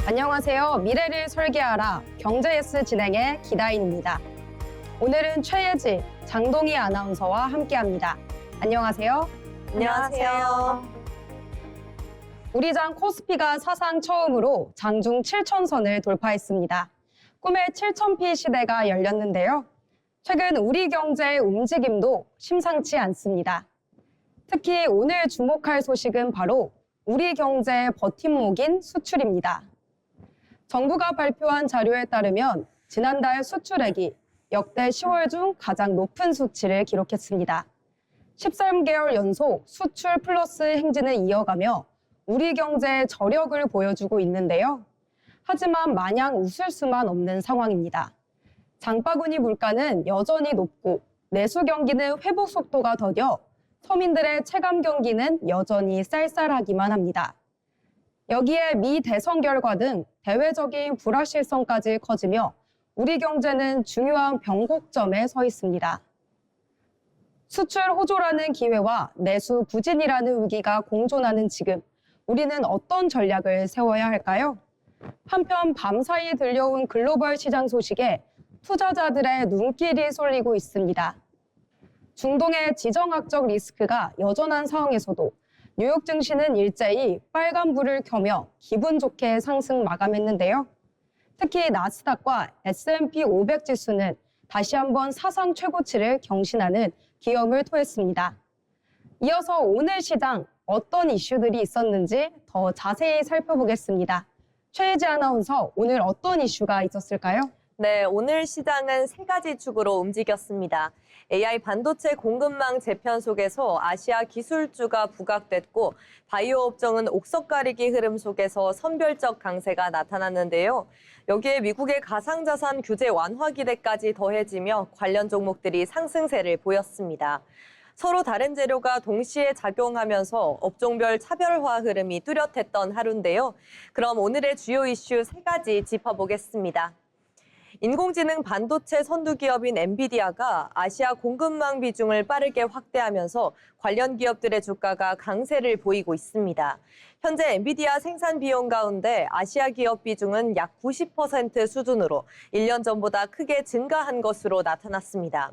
안녕하세요. 미래를 설계하라 경제S 진행의 기다인입니다. 오늘은 최예지, 장동희 아나운서와 함께합니다. 안녕하세요. 안녕하세요. 우리 장 코스피가 사상 처음으로 장중 7,000선을 돌파했습니다. 꿈의 7,000피 시대가 열렸는데요. 최근 우리 경제의 움직임도 심상치 않습니다. 특히 오늘 주목할 소식은 바로 우리 경제의 버팀목인 수출입니다. 정부가 발표한 자료에 따르면 지난달 수출액이 역대 10월 중 가장 높은 수치를 기록했습니다. 13개월 연속 수출 플러스 행진을 이어가며 우리 경제의 저력을 보여주고 있는데요. 하지만 마냥 웃을 수만 없는 상황입니다. 장바구니 물가는 여전히 높고 내수 경기는 회복 속도가 더뎌 서민들의 체감 경기는 여전히 쌀쌀하기만 합니다. 여기에 미 대선 결과 등 대외적인 불확실성까지 커지며 우리 경제는 중요한 변곡점에 서 있습니다. 수출 호조라는 기회와 내수 부진이라는 위기가 공존하는 지금, 우리는 어떤 전략을 세워야 할까요? 한편 밤사이 들려온 글로벌 시장 소식에 투자자들의 눈길이 쏠리고 있습니다. 중동의 지정학적 리스크가 여전한 상황에서도 뉴욕 증시는 일제히 빨간불을 켜며 기분 좋게 상승 마감했는데요. 특히 나스닥과 S&P 500 지수는 다시 한번 사상 최고치를 경신하는 기염을 토했습니다. 이어서 오늘 시장 어떤 이슈들이 있었는지 더 자세히 살펴보겠습니다. 최혜지 아나운서, 오늘 어떤 이슈가 있었을까요? 네, 오늘 시장은 세 가지 축으로 움직였습니다. AI 반도체 공급망 재편 속에서 아시아 기술주가 부각됐고, 바이오 업종은 옥석 가리기 흐름 속에서 선별적 강세가 나타났는데요. 여기에 미국의 가상자산 규제 완화 기대까지 더해지며 관련 종목들이 상승세를 보였습니다. 서로 다른 재료가 동시에 작용하면서 업종별 차별화 흐름이 뚜렷했던 하루인데요. 그럼 오늘의 주요 이슈 세 가지 짚어보겠습니다. 인공지능 반도체 선두기업인 엔비디아가 아시아 공급망 비중을 빠르게 확대하면서 관련 기업들의 주가가 강세를 보이고 있습니다. 현재 엔비디아 생산 비용 가운데 아시아 기업 비중은 약 90% 수준으로 1년 전보다 크게 증가한 것으로 나타났습니다.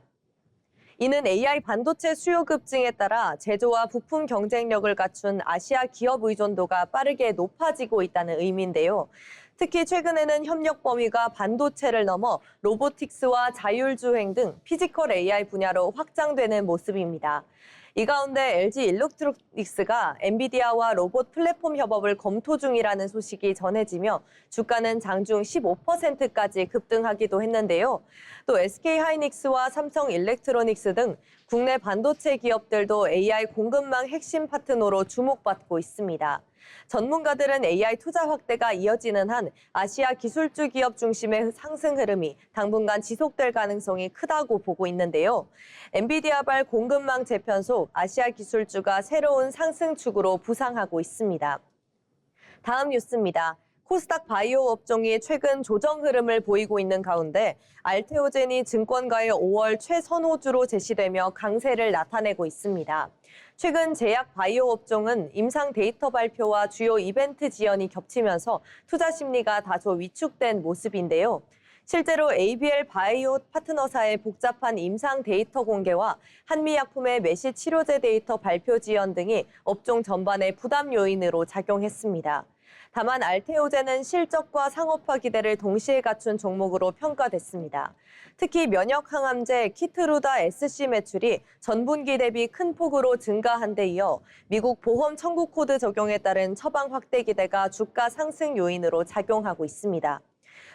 이는 AI 반도체 수요 급증에 따라 제조와 부품 경쟁력을 갖춘 아시아 기업 의존도가 빠르게 높아지고 있다는 의미인데요. 특히 최근에는 협력 범위가 반도체를 넘어 로보틱스와 자율주행 등 피지컬 AI 분야로 확장되는 모습입니다. 이 가운데 LG 일렉트로닉스가 엔비디아와 로봇 플랫폼 협업을 검토 중이라는 소식이 전해지며 주가는 장중 15%까지 급등하기도 했는데요. 또 SK하이닉스와 삼성 일렉트로닉스 등 국내 반도체 기업들도 AI 공급망 핵심 파트너로 주목받고 있습니다. 전문가들은 AI 투자 확대가 이어지는 한 아시아 기술주 기업 중심의 상승 흐름이 당분간 지속될 가능성이 크다고 보고 있는데요. 엔비디아발 공급망 재편 속 아시아 기술주가 새로운 상승축으로 부상하고 있습니다. 다음 뉴스입니다. 코스닥 바이오 업종이 최근 조정 흐름을 보이고 있는 가운데 알테오젠이 증권가의 5월 최선호주로 제시되며 강세를 나타내고 있습니다. 최근 제약 바이오 업종은 임상 데이터 발표와 주요 이벤트 지연이 겹치면서 투자 심리가 다소 위축된 모습인데요. 실제로 ABL 바이오 파트너사의 복잡한 임상 데이터 공개와 한미약품의 메시 치료제 데이터 발표 지연 등이 업종 전반의 부담 요인으로 작용했습니다. 다만 알테오젠은 실적과 상업화 기대를 동시에 갖춘 종목으로 평가됐습니다. 특히 면역 항암제 키트루다 SC 매출이 전분기 대비 큰 폭으로 증가한 데 이어 미국 보험 청구 코드 적용에 따른 처방 확대 기대가 주가 상승 요인으로 작용하고 있습니다.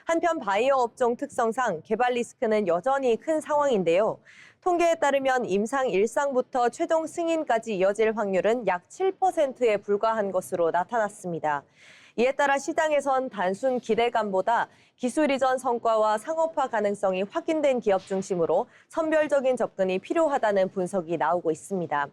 한편 바이오 업종 특성상 개발 리스크는 여전히 큰 상황인데요. 통계에 따르면 임상 1상부터 최종 승인까지 이어질 확률은 약 7%에 불과한 것으로 나타났습니다. 이에 따라 시장에선 단순 기대감보다 기술 이전 성과와 상업화 가능성이 확인된 기업 중심으로 선별적인 접근이 필요하다는 분석이 나오고 있습니다.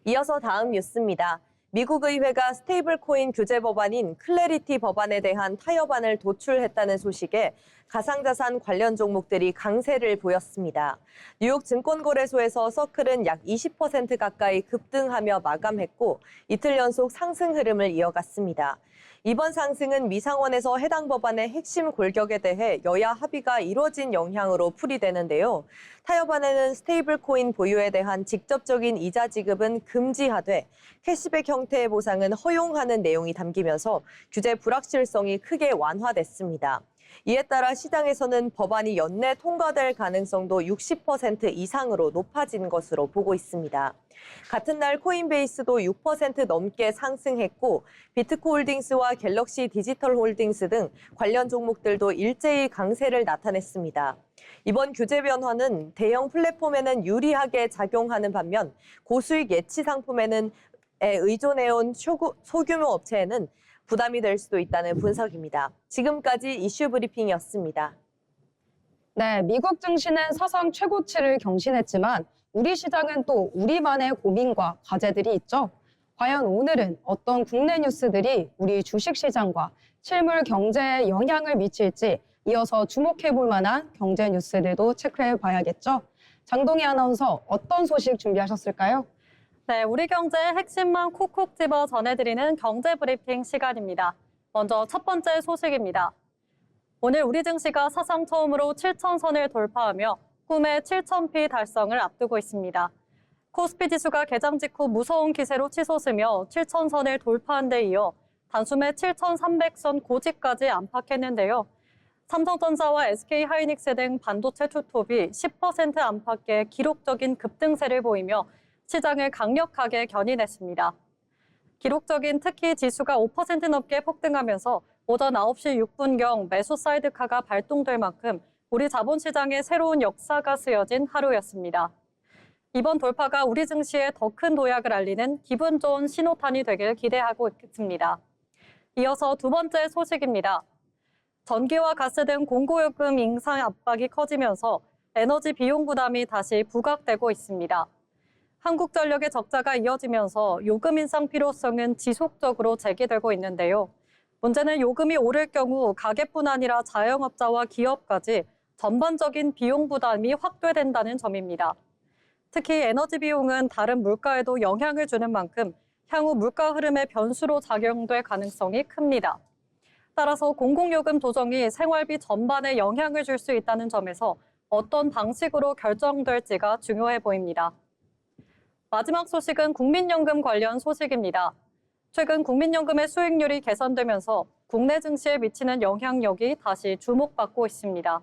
이어서 다음 뉴스입니다. 미국 의회가 스테이블 코인 규제 법안인 클래리티 법안에 대한 타협안을 도출했다는 소식에 가상자산 관련 종목들이 강세를 보였습니다. 뉴욕 증권거래소에서 서클은 약 20% 가까이 급등하며 마감했고 이틀 연속 상승 흐름을 이어갔습니다. 이번 상승은 미상원에서 해당 법안의 핵심 골격에 대해 여야 합의가 이뤄진 영향으로 풀이되는데요. 타협안에는 스테이블 코인 보유에 대한 직접적인 이자 지급은 금지하되 캐시백 형태의 보상은 허용하는 내용이 담기면서 규제 불확실성이 크게 완화됐습니다. 이에 따라 시장에서는 법안이 연내 통과될 가능성도 60% 이상으로 높아진 것으로 보고 있습니다. 같은 날 코인베이스도 6% 넘게 상승했고 비트코홀딩스와 갤럭시 디지털홀딩스 등 관련 종목들도 일제히 강세를 나타냈습니다. 이번 규제 변화는 대형 플랫폼에는 유리하게 작용하는 반면 고수익 예치 상품에는 의존해온 소규모 업체에는 부담이 될 수도 있다는 분석입니다. 지금까지 이슈 브리핑이었습니다. 네, 미국 증시는 사상 최고치를 경신했지만 우리 시장은 또 우리만의 고민과 과제들이 있죠. 과연 오늘은 어떤 국내 뉴스들이 우리 주식시장과 실물 경제에 영향을 미칠지 이어서 주목해 볼 만한 경제 뉴스들도 체크해 봐야겠죠. 장동희 아나운서 어떤 소식 준비하셨을까요? 네, 우리 경제의 핵심만 콕콕 집어 전해드리는 경제 브리핑 시간입니다. 먼저 첫 번째 소식입니다. 오늘 우리 증시가 사상 처음으로 7,000선을 돌파하며 꿈의 7,000피 달성을 앞두고 있습니다. 코스피 지수가 개장 직후 무서운 기세로 치솟으며 7,000선을 돌파한 데 이어 단숨에 7,300선 고지까지 안팎했는데요. 삼성전자와 SK하이닉스 등 반도체 투톱이 10% 안팎의 기록적인 급등세를 보이며 시장을 강력하게 견인했습니다. 기록적인 특히 지수가 5% 넘게 폭등하면서 오전 9시 6분경 매수 사이드카가 발동될 만큼 우리 자본시장의 새로운 역사가 쓰여진 하루였습니다. 이번 돌파가 우리 증시에 더 큰 도약을 알리는 기분 좋은 신호탄이 되길 기대하고 있습니다. 이어서 두 번째 소식입니다. 전기와 가스 등 공고요금 인상 압박이 커지면서 에너지 비용 부담이 다시 부각되고 있습니다. 한국전력의 적자가 이어지면서 요금 인상 필요성은 지속적으로 제기되고 있는데요. 문제는 요금이 오를 경우 가게뿐 아니라 자영업자와 기업까지 전반적인 비용 부담이 확대된다는 점입니다. 특히 에너지 비용은 다른 물가에도 영향을 주는 만큼 향후 물가 흐름의 변수로 작용될 가능성이 큽니다. 따라서 공공요금 조정이 생활비 전반에 영향을 줄 수 있다는 점에서 어떤 방식으로 결정될지가 중요해 보입니다. 마지막 소식은 국민연금 관련 소식입니다. 최근 국민연금의 수익률이 개선되면서 국내 증시에 미치는 영향력이 다시 주목받고 있습니다.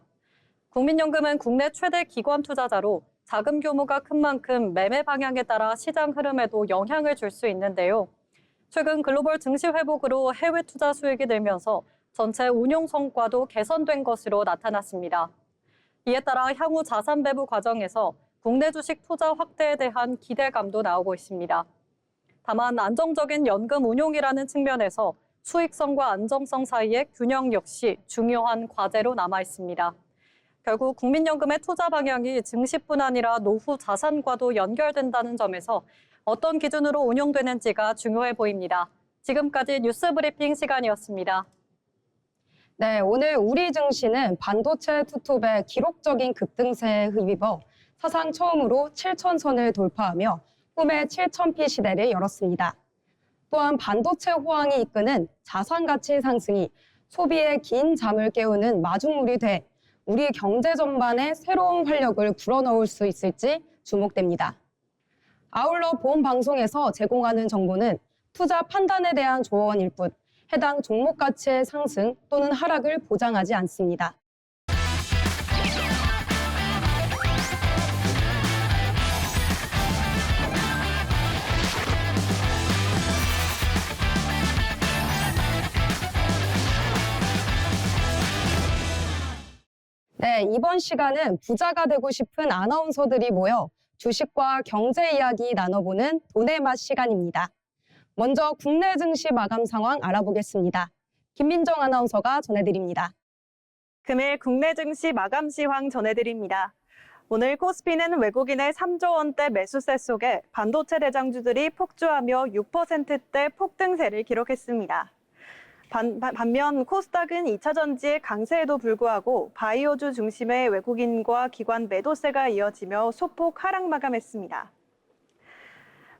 국민연금은 국내 최대 기관 투자자로 자금 규모가 큰 만큼 매매 방향에 따라 시장 흐름에도 영향을 줄 수 있는데요. 최근 글로벌 증시 회복으로 해외 투자 수익이 늘면서 전체 운용 성과도 개선된 것으로 나타났습니다. 이에 따라 향후 자산 배분 과정에서 국내 주식 투자 확대에 대한 기대감도 나오고 있습니다. 다만 안정적인 연금 운용이라는 측면에서 수익성과 안정성 사이의 균형 역시 중요한 과제로 남아 있습니다. 결국 국민연금의 투자 방향이 증시뿐 아니라 노후 자산과도 연결된다는 점에서 어떤 기준으로 운용되는지가 중요해 보입니다. 지금까지 뉴스 브리핑 시간이었습니다. 네, 오늘 우리 증시는 반도체 투톱의 기록적인 급등세에 힘입어 사상 처음으로 7,000선을 돌파하며 꿈의 7,000피 시대를 열었습니다. 또한 반도체 호황이 이끄는 자산 가치 상승이 소비의 긴 잠을 깨우는 마중물이 돼 우리 경제 전반에 새로운 활력을 불어넣을 수 있을지 주목됩니다. 아울러 본 방송에서 제공하는 정보는 투자 판단에 대한 조언일 뿐 해당 종목 가치의 상승 또는 하락을 보장하지 않습니다. 네, 이번 시간은 부자가 되고 싶은 아나운서들이 모여 주식과 경제 이야기 나눠보는 돈의 맛 시간입니다. 먼저 국내 증시 마감 상황 알아보겠습니다. 김민정 아나운서가 전해드립니다. 금일 국내 증시 마감 시황 전해드립니다. 오늘 코스피는 외국인의 3조 원대 매수세 속에 반도체 대장주들이 폭주하며 6%대 폭등세를 기록했습니다. 반면 코스닥은 2차 전지의 강세에도 불구하고 바이오주 중심의 외국인과 기관 매도세가 이어지며 소폭 하락 마감했습니다.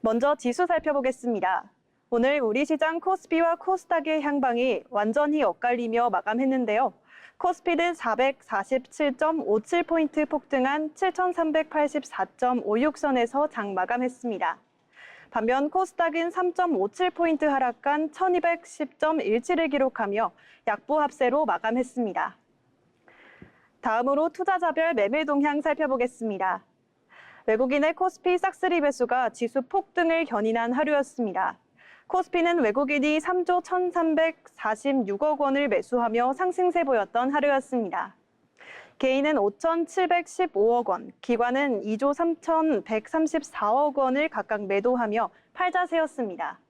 먼저 지수 살펴보겠습니다. 오늘 우리 시장 코스피와 코스닥의 향방이 완전히 엇갈리며 마감했는데요. 코스피는 447.57포인트 폭등한 7,384.56선에서 장 마감했습니다. 반면 코스닥은 3.57포인트 하락한 1,210.17을 기록하며 약보 합세로 마감했습니다. 다음으로 투자자별 매매 동향 살펴보겠습니다. 외국인의 코스피 싹쓸이 매수가 지수 폭등을 견인한 하루였습니다. 코스피는 외국인이 3조 1,346억 원을 매수하며 상승세 보였던 하루였습니다. 개인은 5,715억 원, 기관은 2조 3,134억 원을 각각 매도하며 팔자세였습니다.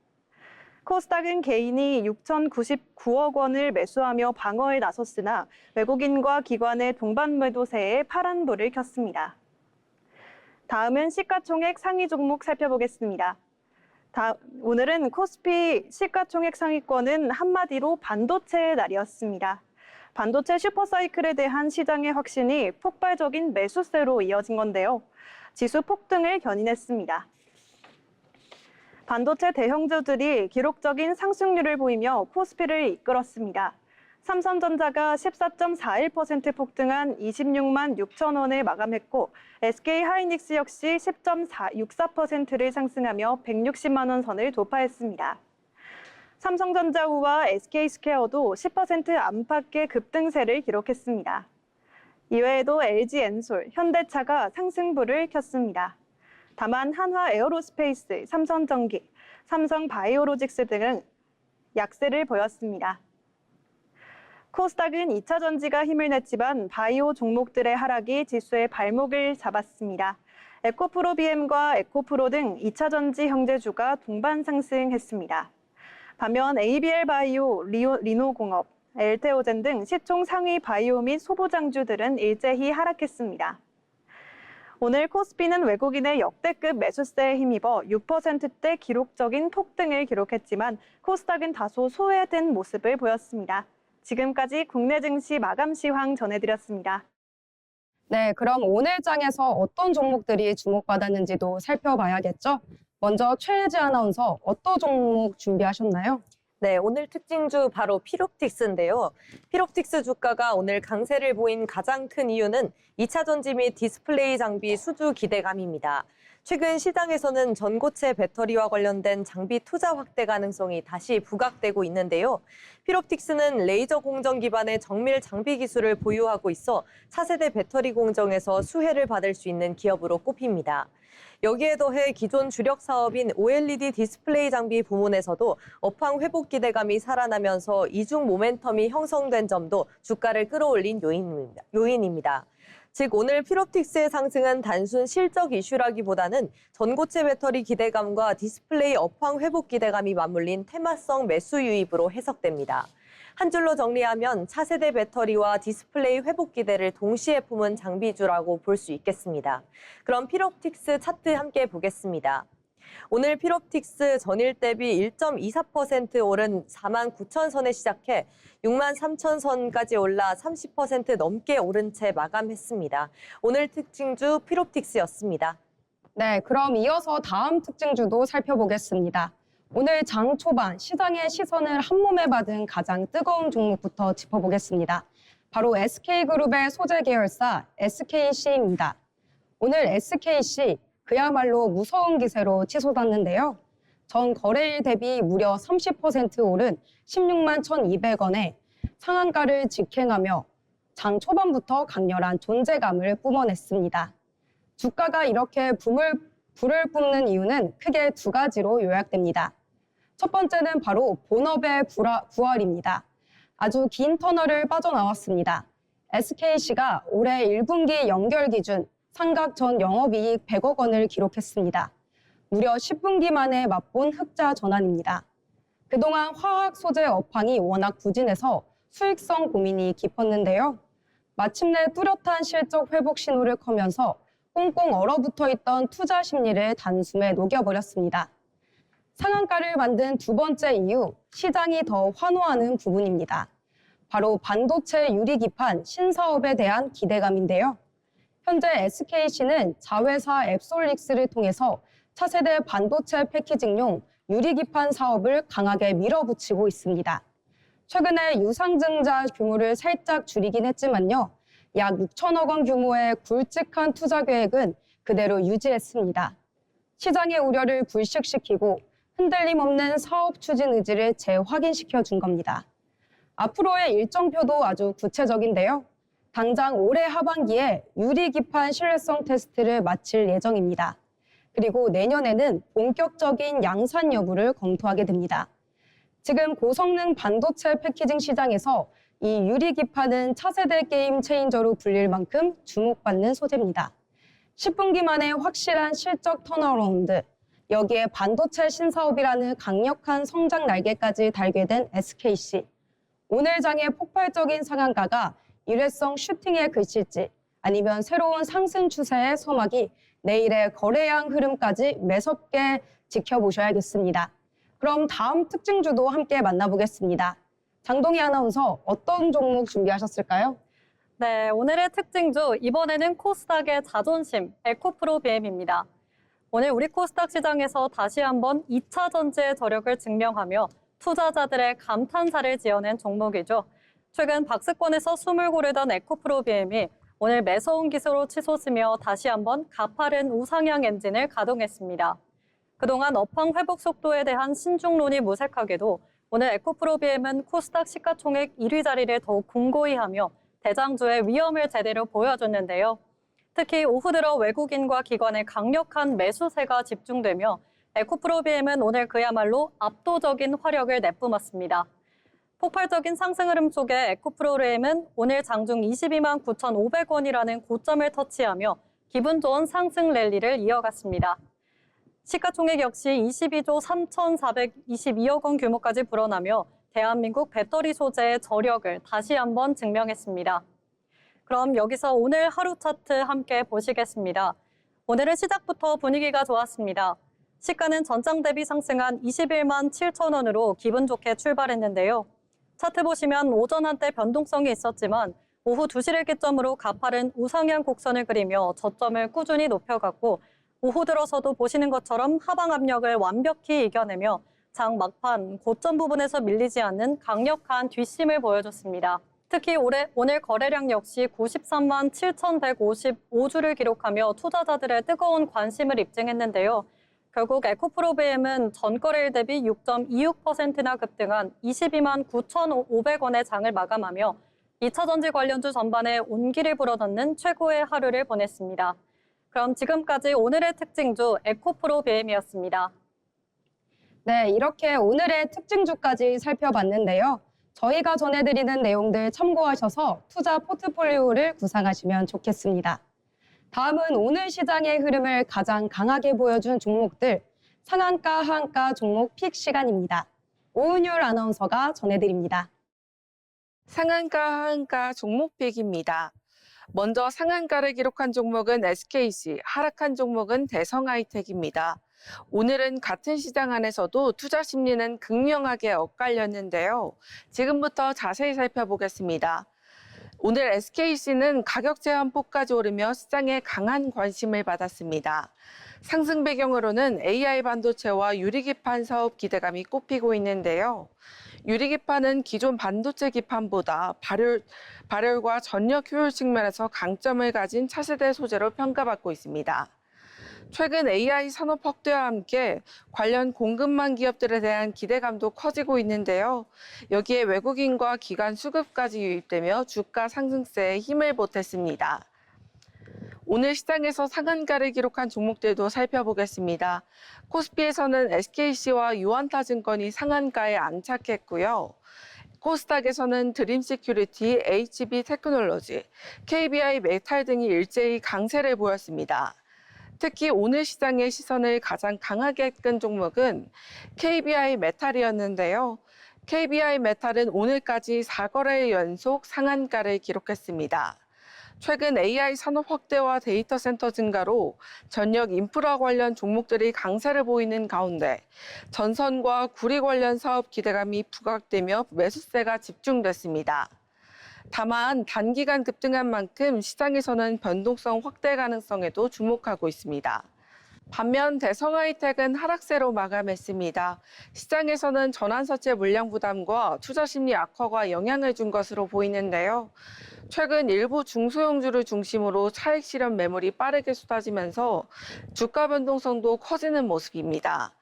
코스닥은 개인이 6,099억 원을 매수하며 방어에 나섰으나 외국인과 기관의 동반 매도세에 파란불을 켰습니다. 다음은 시가총액 상위 종목 살펴보겠습니다. 오늘은 코스피 시가총액 상위권은 한마디로 반도체의 날이었습니다. 반도체 슈퍼사이클에 대한 시장의 확신이 폭발적인 매수세로 이어진 건데요. 지수 폭등을 견인했습니다. 반도체 대형주들이 기록적인 상승률을 보이며 코스피를 이끌었습니다. 삼성전자가 14.41% 폭등한 26만 6천 원을 마감했고 SK하이닉스 역시 10.64%를 상승하며 160만 원 선을 돌파했습니다. 삼성전자우와 SK스퀘어도 10% 안팎의 급등세를 기록했습니다. 이외에도 LG엔솔, 현대차가 상승불을 켰습니다. 다만 한화에어로스페이스, 삼성전기, 삼성바이오로직스 등은 약세를 보였습니다. 코스닥은 2차 전지가 힘을 냈지만 바이오 종목들의 하락이 지수의 발목을 잡았습니다. 에코프로비엠과 에코프로 등 2차 전지 형제주가 동반 상승했습니다. 반면 ABL바이오, 리노공업, 엘테오젠 등 시총 상위 바이오 및 소부장주들은 일제히 하락했습니다. 오늘 코스피는 외국인의 역대급 매수세에 힘입어 6%대 기록적인 폭등을 기록했지만 코스닥은 다소 소외된 모습을 보였습니다. 지금까지 국내 증시 마감 시황 전해드렸습니다. 네, 그럼 오늘 장에서 어떤 종목들이 주목받았는지도 살펴봐야겠죠? 먼저 최혜지 아나운서 어떤 종목 준비하셨나요? 네, 오늘 특징주 바로 피롭틱스인데요. 피롭틱스 주가가 오늘 강세를 보인 가장 큰 이유는 2차 전지 및 디스플레이 장비 수주 기대감입니다. 최근 시장에서는 전고체 배터리와 관련된 장비 투자 확대 가능성이 다시 부각되고 있는데요. 피롭틱스는 레이저 공정 기반의 정밀 장비 기술을 보유하고 있어 차세대 배터리 공정에서 수혜를 받을 수 있는 기업으로 꼽힙니다. 여기에 더해 기존 주력 사업인 OLED 디스플레이 장비 부문에서도 업황 회복 기대감이 살아나면서 이중 모멘텀이 형성된 점도 주가를 끌어올린 요인입니다. 즉 오늘 피롭틱스의 상승은 단순 실적 이슈라기보다는 전고체 배터리 기대감과 디스플레이 업황 회복 기대감이 맞물린 테마성 매수 유입으로 해석됩니다. 한 줄로 정리하면 차세대 배터리와 디스플레이 회복 기대를 동시에 품은 장비주라고 볼 수 있겠습니다. 그럼 피롭틱스 차트 함께 보겠습니다. 오늘 피롭틱스 전일 대비 1.24% 오른 49,000선에 시작해 63,000선까지 올라 30% 넘게 오른 채 마감했습니다. 오늘 특징주 피롭틱스였습니다. 네, 그럼 이어서 다음 특징주도 살펴보겠습니다. 오늘 장 초반 시장의 시선을 한몸에 받은 가장 뜨거운 종목부터 짚어보겠습니다. 바로 SK그룹의 소재 계열사 SKC입니다. 오늘 SKC 그야말로 무서운 기세로 치솟았는데요. 전 거래일 대비 무려 30% 오른 16만 1,200원에 상한가를 직행하며 장 초반부터 강렬한 존재감을 뿜어냈습니다. 주가가 이렇게 불을 뿜는 이유는 크게 두 가지로 요약됩니다. 첫 번째는 바로 본업의 부활입니다. 아주 긴 터널을 빠져나왔습니다. SKC가 올해 1분기 연결 기준 상각 전 영업이익 100억 원을 기록했습니다. 무려 10분기 만에 맛본 흑자 전환입니다. 그동안 화학 소재 업황이 워낙 부진해서 수익성 고민이 깊었는데요. 마침내 뚜렷한 실적 회복 신호를 커면서 꽁꽁 얼어붙어 있던 투자 심리를 단숨에 녹여버렸습니다. 상한가를 만든 두 번째 이유, 시장이 더 환호하는 부분입니다. 바로 반도체 유리기판 신사업에 대한 기대감인데요. 현재 SKC는 자회사 앱솔릭스를 통해서 차세대 반도체 패키징용 유리기판 사업을 강하게 밀어붙이고 있습니다. 최근에 유상증자 규모를 살짝 줄이긴 했지만요. 약 6천억 원 규모의 굵직한 투자 계획은 그대로 유지했습니다. 시장의 우려를 불식시키고 흔들림 없는 사업 추진 의지를 재확인시켜 준 겁니다. 앞으로의 일정표도 아주 구체적인데요. 당장 올해 하반기에 유리기판 신뢰성 테스트를 마칠 예정입니다. 그리고 내년에는 본격적인 양산 여부를 검토하게 됩니다. 지금 고성능 반도체 패키징 시장에서 이 유리기판은 차세대 게임 체인저로 불릴 만큼 주목받는 소재입니다. 10분기 만에 확실한 실적 턴어라운드, 여기에 반도체 신사업이라는 강력한 성장 날개까지 달게 된 SKC. 오늘 장의 폭발적인 상한가가 일회성 슈팅의 글실지 아니면 새로운 상승 추세의 서막이 내일의 거래량 흐름까지 매섭게 지켜보셔야겠습니다. 그럼 다음 특징주도 함께 만나보겠습니다. 장동희 아나운서 어떤 종목 준비하셨을까요? 네, 오늘의 특징주, 이번에는 코스닥의 자존심, 에코프로비엠입니다. 오늘 우리 코스닥 시장에서 다시 한번 2차 전지의 저력을 증명하며 투자자들의 감탄사를 지어낸 종목이죠. 최근 박스권에서 숨을 고르던 에코프로비엠이 오늘 매서운 기세로 치솟으며 다시 한번 가파른 우상향 엔진을 가동했습니다. 그동안 업황 회복 속도에 대한 신중론이 무색하게도 오늘 에코프로비엠은 코스닥 시가총액 1위 자리를 더욱 공고히 하며 대장주의 위험을 제대로 보여줬는데요. 특히 오후 들어 외국인과 기관의 강력한 매수세가 집중되며 에코프로비엠은 오늘 그야말로 압도적인 화력을 내뿜었습니다. 폭발적인 상승 흐름 속에 에코프로비엠은 오늘 장중 22만 9,500원이라는 고점을 터치하며 기분 좋은 상승 랠리를 이어갔습니다. 시가총액 역시 22조 3,422억 원 규모까지 불어나며 대한민국 배터리 소재의 저력을 다시 한번 증명했습니다. 그럼 여기서 오늘 하루 차트 함께 보시겠습니다. 오늘은 시작부터 분위기가 좋았습니다. 시가는 전장 대비 상승한 21만 7천 원으로 기분 좋게 출발했는데요. 차트 보시면 오전 한때 변동성이 있었지만 오후 2시를 기점으로 가파른 우상향 곡선을 그리며 저점을 꾸준히 높여갔고 오후 들어서도 보시는 것처럼 하방 압력을 완벽히 이겨내며 장 막판 고점 부분에서 밀리지 않는 강력한 뒷심을 보여줬습니다. 특히 오늘 거래량 역시 93만 7,155주를 기록하며 투자자들의 뜨거운 관심을 입증했는데요. 결국 에코프로비엠은 전거래일 대비 6.26%나 급등한 22만 9,500원의 장을 마감하며 2차 전지 관련주 전반에 온기를 불어넣는 최고의 하루를 보냈습니다. 그럼 지금까지 오늘의 특징주 에코프로비엠이었습니다. 네, 이렇게 오늘의 특징주까지 살펴봤는데요. 저희가 전해드리는 내용들 참고하셔서 투자 포트폴리오를 구상하시면 좋겠습니다. 다음은 오늘 시장의 흐름을 가장 강하게 보여준 종목들, 상한가, 하한가 종목 픽 시간입니다. 오은율 아나운서가 전해드립니다. 상한가, 하한가 종목 픽입니다. 먼저 상한가를 기록한 종목은 SKC, 하락한 종목은 대성하이텍입니다. 오늘은 같은 시장 안에서도 투자 심리는 극명하게 엇갈렸는데요. 지금부터 자세히 살펴보겠습니다. 오늘 SKC는 가격 제한폭까지 오르며 시장에 강한 관심을 받았습니다. 상승 배경으로는 AI 반도체와 유리기판 사업 기대감이 꼽히고 있는데요. 유리기판은 기존 반도체 기판보다 발열과 전력 효율 측면에서 강점을 가진 차세대 소재로 평가받고 있습니다. 최근 AI 산업 확대와 함께 관련 공급망 기업들에 대한 기대감도 커지고 있는데요. 여기에 외국인과 기관 수급까지 유입되며 주가 상승세에 힘을 보탰습니다. 오늘 시장에서 상한가를 기록한 종목들도 살펴보겠습니다. 코스피에서는 SKC와 유안타증권이 상한가에 안착했고요. 코스닥에서는 드림시큐리티, HB테크놀로지, KBI 메탈 등이 일제히 강세를 보였습니다. 특히 오늘 시장의 시선을 가장 강하게 끈 종목은 KBI 메탈이었는데요. KBI 메탈은 오늘까지 4거래일 연속 상한가를 기록했습니다. 최근 AI 산업 확대와 데이터 센터 증가로 전력 인프라 관련 종목들이 강세를 보이는 가운데 전선과 구리 관련 사업 기대감이 부각되며 매수세가 집중됐습니다. 다만 단기간 급등한 만큼 시장에서는 변동성 확대 가능성에도 주목하고 있습니다. 반면 대성하이텍은 하락세로 마감했습니다. 시장에서는 전환사채 물량 부담과 투자 심리 악화가 영향을 준 것으로 보이는데요. 최근 일부 중소형주를 중심으로 차익 실현 매물이 빠르게 쏟아지면서 주가 변동성도 커지는 모습입니다.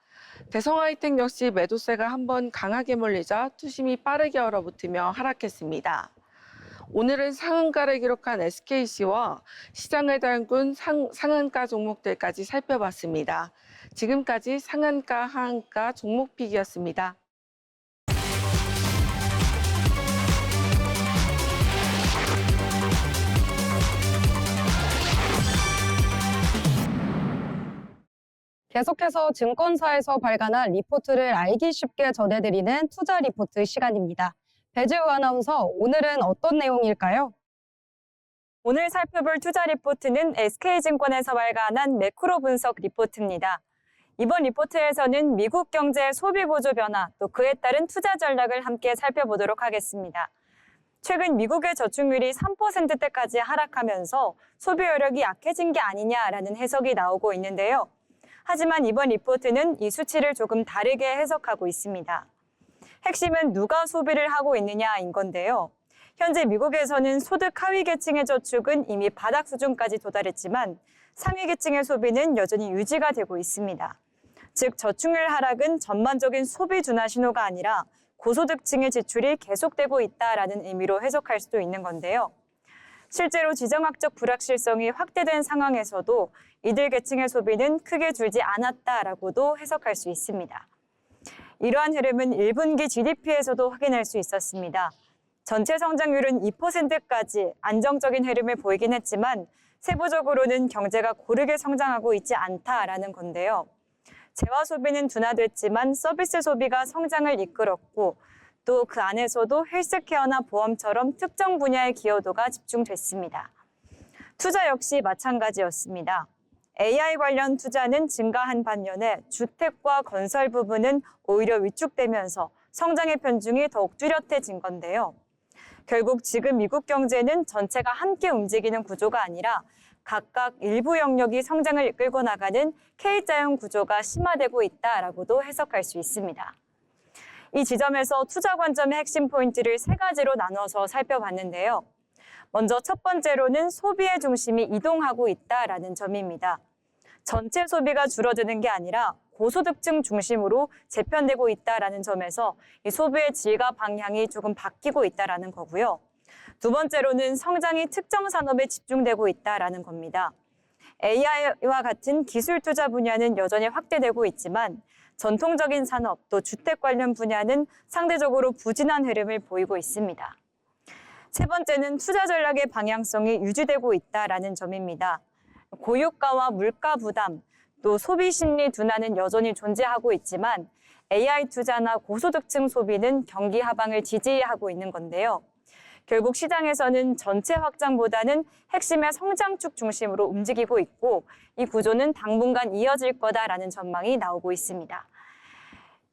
대성하이텍 역시 매도세가 한번 강하게 몰리자 투심이 빠르게 얼어붙으며 하락했습니다. 오늘은 상한가를 기록한 SKC와 시장을 담근 상한가 종목들까지 살펴봤습니다. 지금까지 상한가, 하한가 종목픽이었습니다. 계속해서 증권사에서 발간한 리포트를 알기 쉽게 전해드리는 투자 리포트 시간입니다. 배지우 아나운서, 오늘은 어떤 내용일까요? 오늘 살펴볼 투자 리포트는 SK증권에서 발간한 매크로 분석 리포트입니다. 이번 리포트에서는 미국 경제의 소비 구조 변화, 또 그에 따른 투자 전략을 함께 살펴보도록 하겠습니다. 최근 미국의 저축률이 3%대까지 하락하면서 소비 여력이 약해진 게 아니냐라는 해석이 나오고 있는데요. 하지만 이번 리포트는 이 수치를 조금 다르게 해석하고 있습니다. 핵심은 누가 소비를 하고 있느냐인 건데요. 현재 미국에서는 소득 하위 계층의 저축은 이미 바닥 수준까지 도달했지만 상위 계층의 소비는 여전히 유지가 되고 있습니다. 즉 저축률 하락은 전반적인 소비 둔화 신호가 아니라 고소득층의 지출이 계속되고 있다라는 의미로 해석할 수도 있는 건데요. 실제로 지정학적 불확실성이 확대된 상황에서도 이들 계층의 소비는 크게 줄지 않았다라고도 해석할 수 있습니다. 이러한 흐름은 1분기 GDP에서도 확인할 수 있었습니다. 전체 성장률은 2%까지 안정적인 흐름을 보이긴 했지만 세부적으로는 경제가 고르게 성장하고 있지 않다라는 건데요. 재화 소비는 둔화됐지만 서비스 소비가 성장을 이끌었고 또 그 안에서도 헬스케어나 보험처럼 특정 분야의 기여도가 집중됐습니다. 투자 역시 마찬가지였습니다. AI 관련 투자는 증가한 반면에 주택과 건설 부분은 오히려 위축되면서 성장의 편중이 더욱 뚜렷해진 건데요. 결국 지금 미국 경제는 전체가 함께 움직이는 구조가 아니라 각각 일부 영역이 성장을 이끌고 나가는 K자형 구조가 심화되고 있다라고도 해석할 수 있습니다. 이 지점에서 투자 관점의 핵심 포인트를 세 가지로 나눠서 살펴봤는데요. 먼저 첫 번째로는 소비의 중심이 이동하고 있다라는 점입니다. 전체 소비가 줄어드는 게 아니라 고소득층 중심으로 재편되고 있다라는 점에서 이 소비의 질과 방향이 조금 바뀌고 있다라는 거고요. 두 번째로는 성장이 특정 산업에 집중되고 있다라는 겁니다. AI와 같은 기술 투자 분야는 여전히 확대되고 있지만 전통적인 산업 또 주택 관련 분야는 상대적으로 부진한 흐름을 보이고 있습니다. 세 번째는 투자 전략의 방향성이 유지되고 있다라는 점입니다. 고유가와 물가 부담, 또 소비 심리 둔화는 여전히 존재하고 있지만 AI 투자나 고소득층 소비는 경기 하방을 지지하고 있는 건데요. 결국 시장에서는 전체 확장보다는 핵심의 성장축 중심으로 움직이고 있고 이 구조는 당분간 이어질 거다라는 전망이 나오고 있습니다.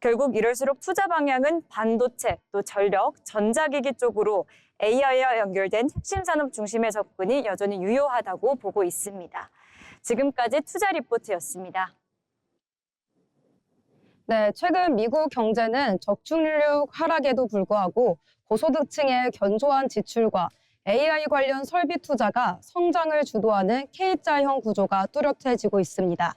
결국 이럴수록 투자 방향은 반도체, 또 전력, 전자기기 쪽으로 AI와 연결된 핵심 산업 중심의 접근이 여전히 유효하다고 보고 있습니다. 지금까지 투자 리포트였습니다. 네, 최근 미국 경제는 저축률 하락에도 불구하고 고소득층의 견조한 지출과 AI 관련 설비 투자가 성장을 주도하는 K자형 구조가 뚜렷해지고 있습니다.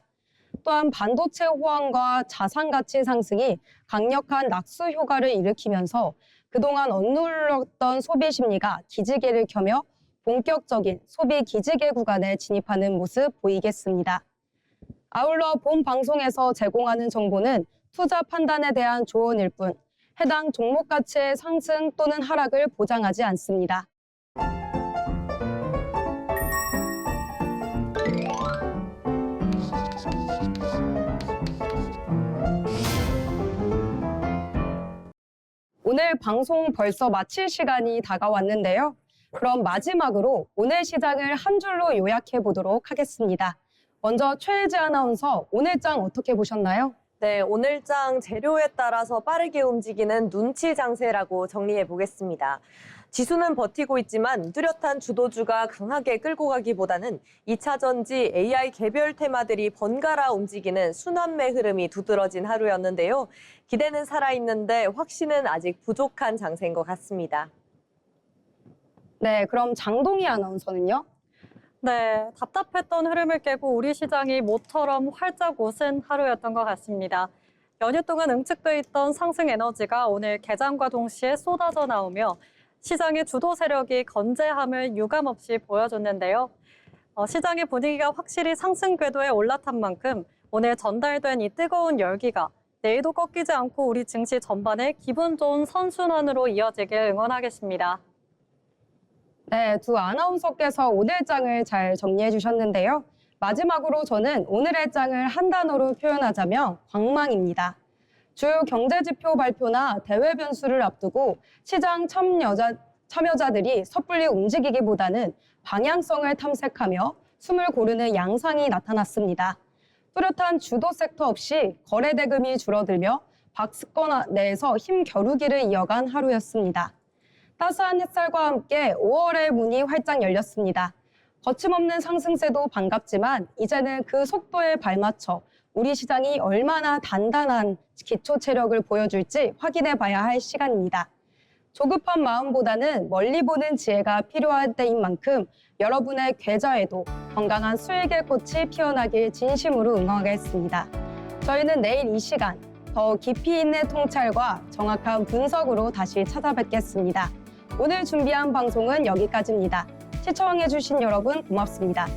또한 반도체 호황과 자산 가치 상승이 강력한 낙수 효과를 일으키면서 그동안 억눌렀던 소비 심리가 기지개를 켜며 본격적인 소비 기지개 구간에 진입하는 모습 보이겠습니다. 아울러 본 방송에서 제공하는 정보는 투자 판단에 대한 조언일 뿐 해당 종목 가치의 상승 또는 하락을 보장하지 않습니다. 오늘 방송 벌써 마칠 시간이 다가왔는데요. 그럼 마지막으로 오늘 시장을 한 줄로 요약해 보도록 하겠습니다. 먼저 최혜지 아나운서, 오늘 장 어떻게 보셨나요? 네, 오늘장 재료에 따라서 빠르게 움직이는 눈치 장세라고 정리해 보겠습니다. 지수는 버티고 있지만 뚜렷한 주도주가 강하게 끌고 가기보다는 2차 전지 AI 개별 테마들이 번갈아 움직이는 순환매 흐름이 두드러진 하루였는데요. 기대는 살아있는데 확신은 아직 부족한 장세인 것 같습니다. 네, 그럼 장동희 아나운서는요? 네, 답답했던 흐름을 깨고 우리 시장이 모처럼 활짝 웃은 하루였던 것 같습니다. 연휴 동안 응축돼 있던 상승 에너지가 오늘 개장과 동시에 쏟아져 나오며 시장의 주도 세력이 건재함을 유감없이 보여줬는데요. 시장의 분위기가 확실히 상승 궤도에 올라탄 만큼 오늘 전달된 이 뜨거운 열기가 내일도 꺾이지 않고 우리 증시 전반에 기분 좋은 선순환으로 이어지길 응원하겠습니다. 네, 두 아나운서께서 오늘 장을 잘 정리해 주셨는데요. 마지막으로 저는 오늘의 장을 한 단어로 표현하자면 광망입니다. 주요 경제지표 발표나 대외 변수를 앞두고 시장 참여자들이 섣불리 움직이기보다는 방향성을 탐색하며 숨을 고르는 양상이 나타났습니다. 뚜렷한 주도 섹터 없이 거래 대금이 줄어들며 박스권 내에서 힘 겨루기를 이어간 하루였습니다. 따스한 햇살과 함께 5월의 문이 활짝 열렸습니다. 거침없는 상승세도 반갑지만 이제는 그 속도에 발맞춰 우리 시장이 얼마나 단단한 기초 체력을 보여줄지 확인해 봐야 할 시간입니다. 조급한 마음보다는 멀리 보는 지혜가 필요한 때인 만큼 여러분의 계좌에도 건강한 수익의 꽃이 피어나길 진심으로 응원하겠습니다. 저희는 내일 이 시간 더 깊이 있는 통찰과 정확한 분석으로 다시 찾아뵙겠습니다. 오늘 준비한 방송은 여기까지입니다. 시청해주신 여러분 고맙습니다.